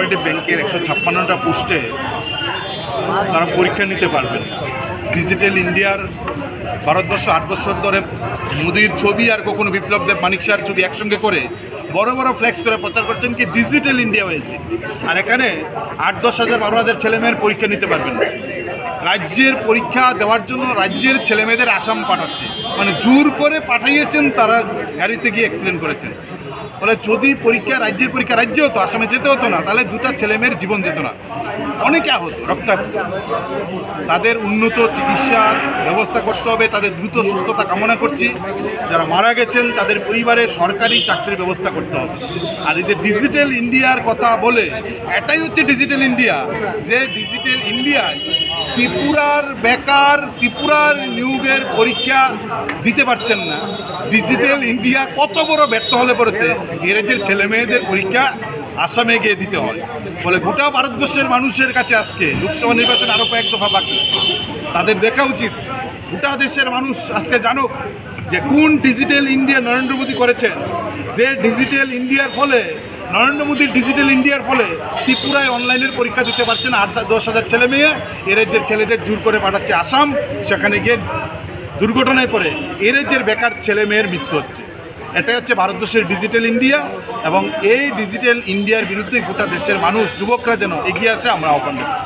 Cooperative ব্যাংকের 156টা পোস্টে তারা পরীক্ষা নিতে পারবেন। ডিজিটাল ইন্ডিয়ার ভারতবর্ষ 8 বছর ধরে মোদির ছবি আর কখনো বিপ্লব দেব মানিক শাহর ছবি একসঙ্গে করে বড় বড় ফ্লেক্স করে প্রচার করছেন কি ডিজিটাল ইন্ডিয়া হয়েছে, আর এখানে 8-10 হাজার 12 হাজার ছেলেমেয়ের পরীক্ষা নিতে পারবেন না। রাজ্যের পরীক্ষা দেওয়ার জন্য রাজ্যের ছেলেমেয়েদের আসাম পাঠাচ্ছে, মানে জোর করে পাঠিয়েছেন, তারা গাড়িতে গিয়ে অ্যাক্সিডেন্ট করেছেন। বলে যদি পরীক্ষা রাজ্যের পরীক্ষা রাজ্যে হতো, আসামে যেতে হতো না, তাহলে দুটা ছেলেমেয়ের জীবন যেত না, অনেকে আহত রক্তাক্ত। তাদের উন্নত চিকিৎসার ব্যবস্থা করতে হবে, তাদের দ্রুত সুস্থতা কামনা করছি। যারা মারা গেছেন তাদের পরিবারে সরকারি চাকরির ব্যবস্থা করতে হবে। আর এই যে ডিজিটাল ইন্ডিয়ার কথা বলে, এটাই হচ্ছে ডিজিটাল ইন্ডিয়া, যে ডিজিটাল ইন্ডিয়ায় ত্রিপুরার বেকার, ত্রিপুরার নিয়োগের পরীক্ষা দিতে পারছেন না। ডিজিটাল ইন্ডিয়া কত বড় ব্যর্থ হলে পড়তে এ রাজ্যের ছেলে মেয়েদের পরীক্ষা আসামে গিয়ে দিতে হয়। ফলে গোটা ভারতবর্ষের মানুষের কাছে আজকে লোকসভা নির্বাচন আরও কয়েক দফা বাকি, তাদের দেখা উচিত গোটা দেশের মানুষ আজকে জানুক যে কোন ডিজিটাল ইন্ডিয়া নরেন্দ্র মোদী করেছেন। যে ডিজিটাল ইন্ডিয়ার ফলে, নরেন্দ্র মোদীর ডিজিটাল ইন্ডিয়ার ফলে ত্রিপুরায় অনলাইনের পরীক্ষা দিতে পারছে না 8-10 হাজার ছেলে মেয়ে, এ রাজ্যের ছেলেদের জোর করে পাঠাচ্ছে আসাম, সেখানে গিয়ে দুর্ঘটনায় পড়ে এ রাজ্যের বেকার ছেলে মেয়ের মৃত্যু হচ্ছে। এটাই হচ্ছে ভারতবর্ষের ডিজিটাল ইন্ডিয়া, এবং এই ডিজিটাল ইন্ডিয়ার বিরুদ্ধে গোটা দেশের মানুষ, যুবকরা যেন এগিয়ে আসে, আমরা আহ্বান করছি।